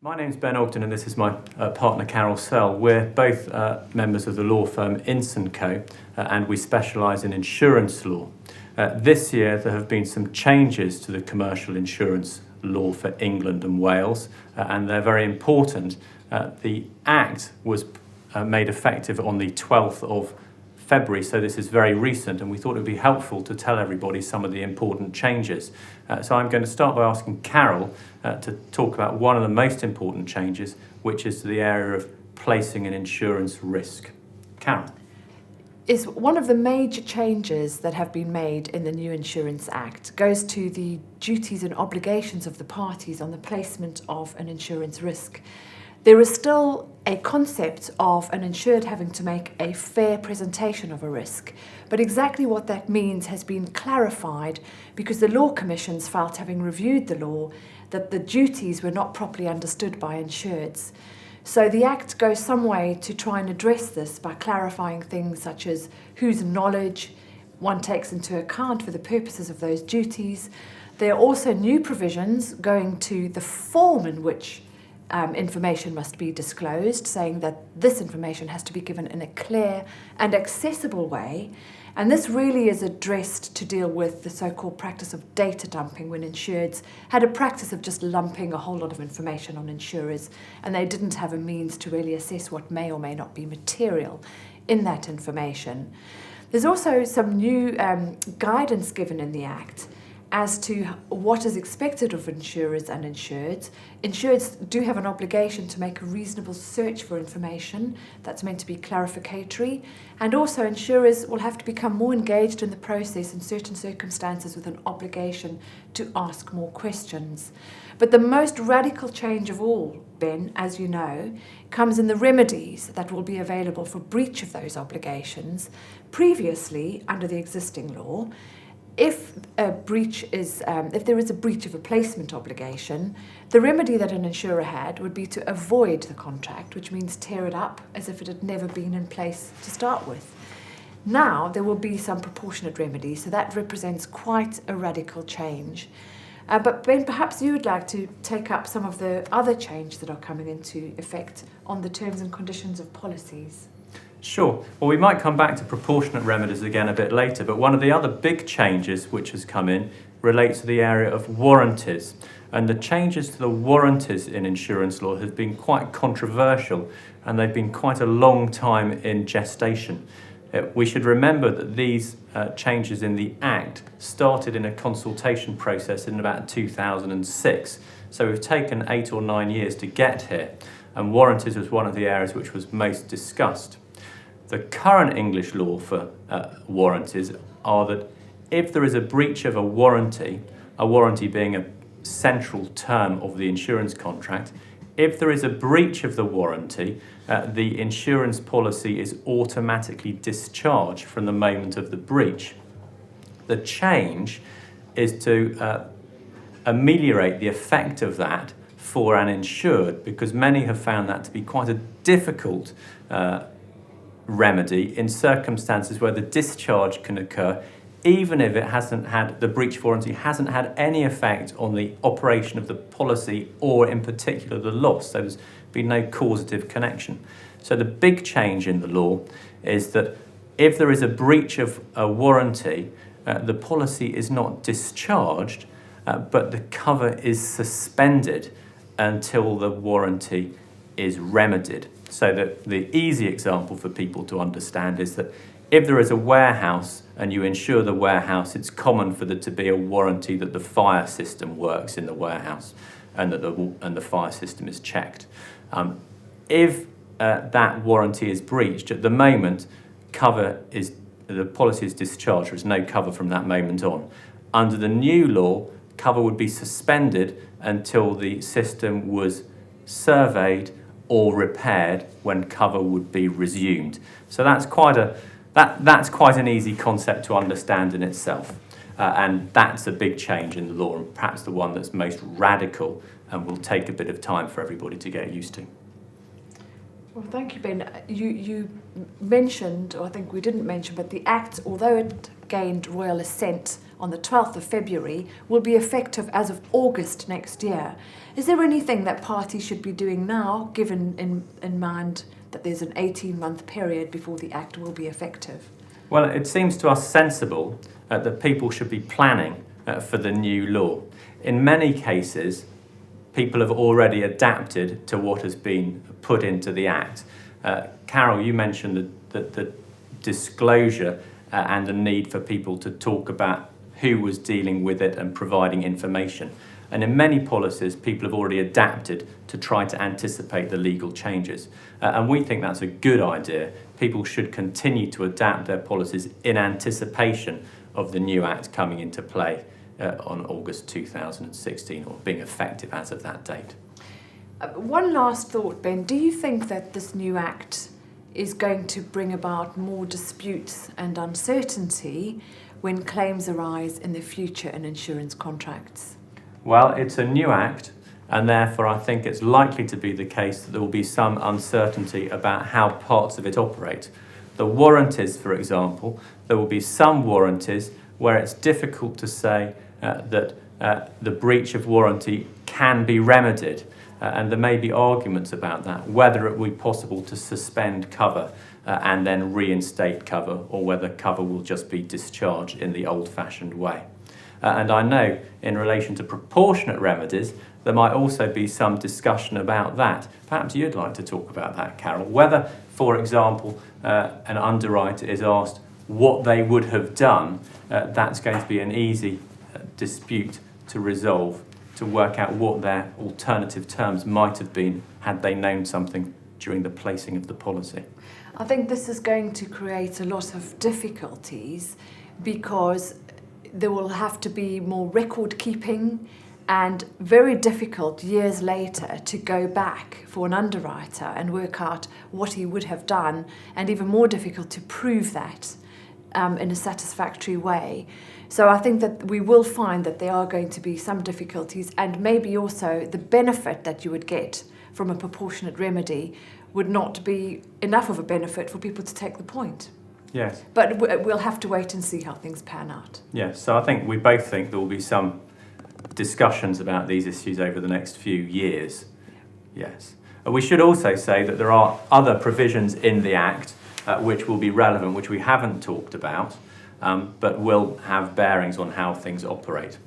My name's Ben Ogden and this is my partner Searle. We're both members of the law firm Ince & Co and we specialise in insurance law. This year there have been some changes to the commercial insurance law for England and Wales and they're very important. The Act was made effective on the 12th of February, so this is very recent, and we thought it would be helpful to tell everybody some of the important changes. So I'm going to start by asking Carol to talk about one of the most important changes, which is to the area of placing an insurance risk. Carol. Is one of the major changes that have been made in the new Insurance Act goes to the duties and obligations of the parties on the placement of an insurance risk. There is still a concept of an insured having to make a fair presentation of a risk, but exactly what that means has been clarified because the Law Commissions felt, having reviewed the law, that the duties were not properly understood by insureds. So the Act goes some way to try and address this by clarifying things such as whose knowledge one takes into account for the purposes of those duties. There are also new provisions going to the form in which information must be disclosed, saying that this information has to be given in a clear and accessible way. And this really is addressed to deal with the so-called practice of data dumping, when insureds had a practice of just lumping a whole lot of information on insurers and they didn't have a means to really assess what may or may not be material in that information. There's also some new guidance given in the Act as to what is expected of insurers and insureds. Insureds do have an obligation to make a reasonable search for information that's meant to be clarificatory, and also insurers will have to become more engaged in the process in certain circumstances with an obligation to ask more questions. But the most radical change of all, Ben, as you know, comes in the remedies that will be available for breach of those obligations. Previously, under the existing law, if there is a breach of a placement obligation, the remedy that an insurer had would be to avoid the contract, which means tear it up as if it had never been in place to start with. Now there will be some proportionate remedies, so that represents quite a radical change. But Ben, perhaps you would like to take up some of the other changes that are coming into effect on the terms and conditions of policies. Sure. Well, we might come back to proportionate remedies again a bit later, but one of the other big changes which has come in relates to the area of warranties. And the changes to the warranties in insurance law have been quite controversial, and they've been quite a long time in gestation. We should remember that these changes in the Act started in a consultation process in about 2006. So we've taken 8 or 9 years to get here, and warranties was one of the areas which was most discussed. The current English law for warranties are that if there is a breach of a warranty being a central term of the insurance contract, if there is a breach of the warranty, the insurance policy is automatically discharged from the moment of the breach. The change is to ameliorate the effect of that for an insured, because many have found that to be quite a difficult remedy in circumstances where the discharge can occur even if the breach of warranty hasn't had any effect on the operation of the policy or in particular the loss. So there's been no causative connection. So the big change in the law is that if there is a breach of a warranty, the policy is not discharged, but the cover is suspended until the warranty is remedied. So that the easy example for people to understand is that if there is a warehouse and you insure the warehouse, it's common for there to be a warranty that the fire system works in the warehouse and that the fire system is checked. If that warranty is breached, at the moment, the policy is discharged. There's no cover from that moment on. Under the new law, cover would be suspended until the system was surveyed or repaired, when cover would be resumed. So that's quite an easy concept to understand in itself. And that's a big change in the law, and perhaps the one that's most radical and will take a bit of time for everybody to get used to. Well, thank you, Ben. You mentioned, or I think we didn't mention, but the Act, although it gained royal assent on the 12th of February will be effective as of August next year. Is there anything that parties should be doing now, given in mind that there's an 18-month period before the Act will be effective? Well, it seems to us sensible that people should be planning for the new law. In many cases, people have already adapted to what has been put into the Act. Carol, you mentioned the disclosure and the need for people to talk about who was dealing with it and providing information. And in many policies, people have already adapted to try to anticipate the legal changes. And we think that's a good idea. People should continue to adapt their policies in anticipation of the new Act coming into play on August 2016, or being effective as of that date. One last thought, Ben. Do you think that this new Act is going to bring about more disputes and uncertainty when claims arise in the future in insurance contracts? Well, it's a new Act, and therefore I think it's likely to be the case that there will be some uncertainty about how parts of it operate. The warranties, for example, there will be some warranties where it's difficult to say that the breach of warranty can be remedied. And there may be arguments about that, whether it will be possible to suspend cover and then reinstate cover, or whether cover will just be discharged in the old-fashioned way. And I know in relation to proportionate remedies, there might also be some discussion about that. Perhaps you'd like to talk about that, Carol. Whether, for example, an underwriter is asked what they would have done, that's going to be an easy dispute to resolve, to work out what their alternative terms might have been had they known something during the placing of the policy. I think this is going to create a lot of difficulties because there will have to be more record keeping, and very difficult years later to go back for an underwriter and work out what he would have done, and even more difficult to prove that in a satisfactory way. So I think that we will find that there are going to be some difficulties, and maybe also the benefit that you would get from a proportionate remedy would not be enough of a benefit for people to take the point. Yes. But we'll have to wait and see how things pan out. Yes, so I think we both think there will be some discussions about these issues over the next few years. Yes. We should also say that there are other provisions in the Act which will be relevant, which we haven't talked about, but will have bearings on how things operate.